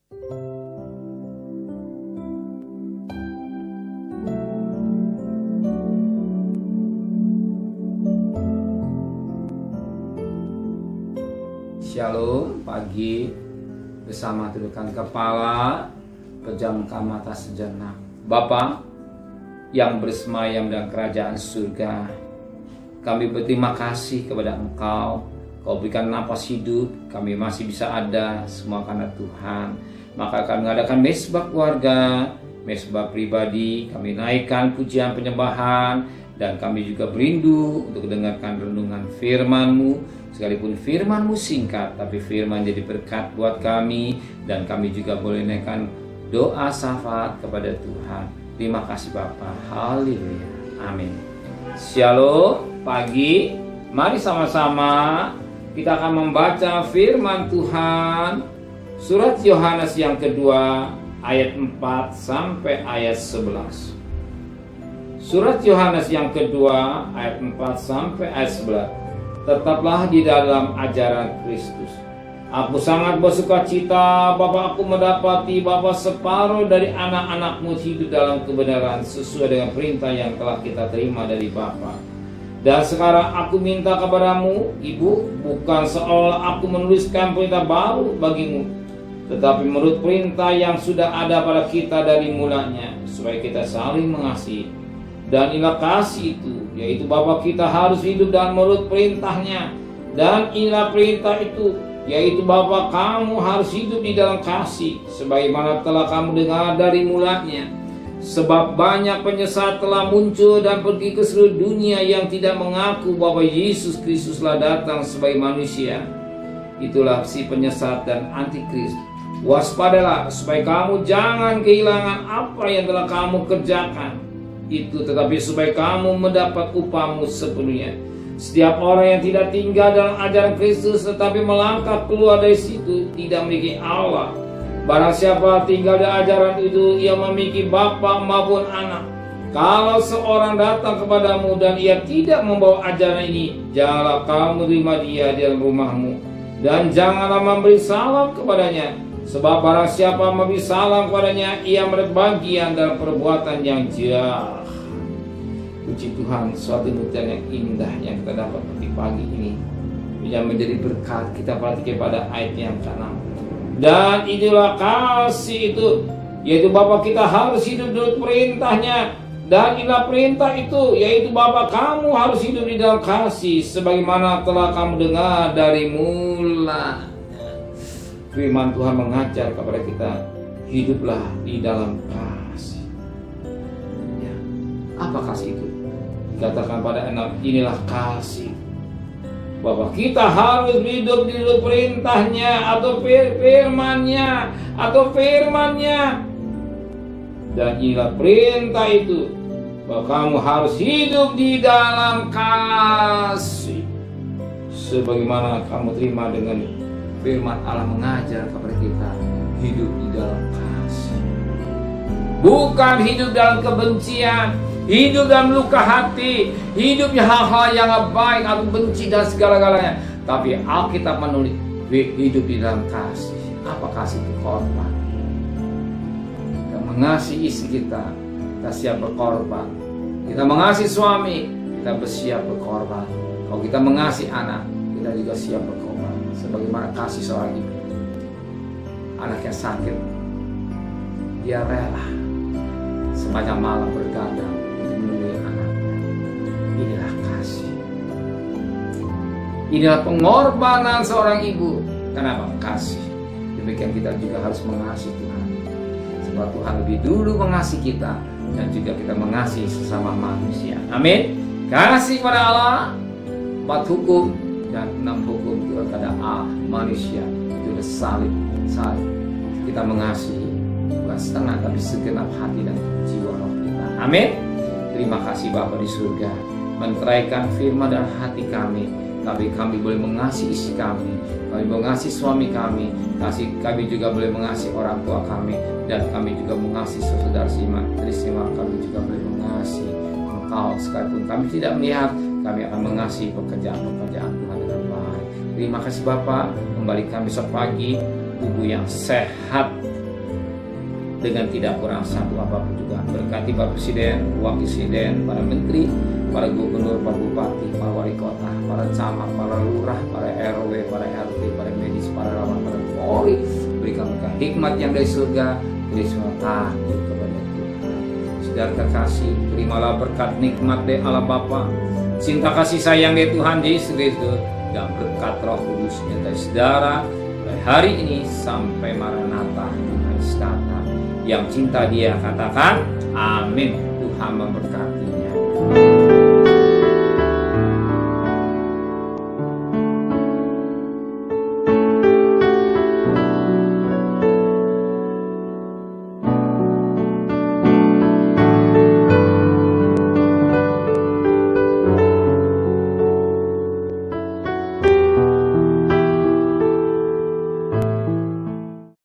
Shalom, pagi bersama tundukkan kepala, pejamkan mata sejenak. Bapa yang bersemayam dalam kerajaan surga, kami berterima kasih kepada Engkau. Kau berikan napas hidup, kami masih bisa ada, semua karena Tuhan. Maka kami mengadakan mesbah keluarga, mesbah pribadi, kami naikkan pujian penyembahan, dan kami juga berindu untuk mendengarkan renungan firman-Mu. Sekalipun firman-Mu singkat, tapi firman jadi berkat buat kami, dan kami juga boleh naikkan doa syafaat kepada Tuhan. Terima kasih Bapa. Haleluya. Amin. Shalom, pagi. Mari sama-sama kita akan membaca firman Tuhan. Surat Yohanes yang kedua, ayat 4 sampai ayat 11. Surat Yohanes yang kedua, ayat 4 sampai ayat 11. Tetaplah di dalam ajaran Kristus. Aku sangat bersuka cita Bapa, aku mendapati Bapa separuh dari anak-anak-Mu hidup dalam kebenaran sesuai dengan perintah yang telah kita terima dari Bapa. Dan sekarang aku minta kepadamu, Ibu, bukan seolah aku menuliskan perintah baru bagimu, tetapi menurut perintah yang sudah ada pada kita dari mulanya, supaya kita saling mengasihi. Dan inilah kasih itu, yaitu Bapa kita harus hidup dan menurut perintahnya. Dan inilah perintah itu, yaitu Bapa kamu harus hidup di dalam kasih, sebagaimana telah kamu dengar dari mulanya. Sebab banyak penyesat telah muncul dan pergi ke seluruh dunia yang tidak mengaku bahwa Yesus Kristuslah datang sebagai manusia. Itulah si penyesat dan antikris. Waspadalah supaya kamu jangan kehilangan apa yang telah kamu kerjakan itu, tetapi supaya kamu mendapat upahmu sepenuhnya. Setiap orang yang tidak tinggal dalam ajaran Kristus tetapi melangkah keluar dari situ tidak memiliki Allah. Barang siapa tinggal di ajaran itu, ia memiliki bapa maupun anak. Kalau seorang datang kepadamu dan ia tidak membawa ajaran ini, janganlah kamu terima dia di dalam rumahmu, dan janganlah memberi salam kepadanya. Sebab barang siapa memberi salam kepadanya, ia mendapat bagian dalam perbuatan yang jahat. Puji Tuhan, suatu nubuatan yang indah yang kita dapat di pagi ini, yang menjadi berkat. Kita perhatikan pada ayat yang ke-6. Dan inilah kasih itu, yaitu Bapa kita harus hidup menurut perintahnya. Dan inilah perintah itu, yaitu Bapa kamu harus hidup di dalam kasih, sebagaimana telah kamu dengar dari mulanya. Firman Tuhan mengajar kepada kita, hiduplah di dalam kasih. Ya. Apa kasih itu? Dikatakan pada anak, inilah kasih, bahwa kita harus hidup di dalam perintahnya atau firmannya. Dan inilah perintah itu, bahwa kamu harus hidup di dalam kasih, sebagaimana kamu terima dengan firman Allah mengajar kepada kita hidup di dalam kasih. Bukan hidup dalam kebencian, hidup dalam luka hati, hidupnya hal-hal yang baik atau benci dan segala-galanya. Tapi Alkitab menulis hidup di dalam kasih. Apa kasih itu? Korban. Kita mengasihi istri kita, kita siap berkorban. Kita mengasihi suami, kita bersiap berkorban. Kalau kita mengasihi anak, kita juga siap berkorban. Sebagaimana kasih seorang ibu, anaknya sakit, dia rela sepanjang malam bergadang untuk menemui anaknya. Inilah kasih. Inilah pengorbanan seorang ibu. Kenapa? Kasih. Demikian kita juga harus mengasihi Tuhan. Sebab Tuhan lebih dulu mengasihi kita, dan juga kita mengasihi sesama manusia. Amin. Kasih kepada Allah, 4 hukum dan 6 hukum kepada manusia. Itu adalah salib. Kita mengasihi bukan setengah tapi segenap hati dan jiwa roh kita. Amin. Terima kasih Bapa di surga, menteraikan firman dan hati kami. Tapi kami boleh mengasihi istri kami mengasihi suami kami juga boleh mengasihi orang tua kami, dan kami juga mengasihi saudara seiman kami juga boleh mengasihi Engkau. Sekalipun kami tidak melihat, kami akan mengasihi pekerjaan-pekerjaan Tuhan dengan baik. Terima kasih Bapa, kembalikan besok pagi tubuh yang sehat, dengan tidak kurang satu apapun juga. Berkati Pak Presiden, Wakil Presiden, para Menteri, para Gubernur, para Bupati, para Wali Kota, para Camat, para Lurah, para RW, para RT, para medis, para relawan, para Polri. Berikan mereka hikmat yang dari surga, dari semua takut kepada Tuhan. Saudara terkasih, terimalah berkat nikmat dari Allah Bapa, cinta kasih sayang dari Tuhan Yesus Kristus, dan berkat Roh Kudus menyertai saudara dari hari ini sampai Maranatha Tuhan datang. Yang cinta Dia katakan amin. Tuhan memberkatinya.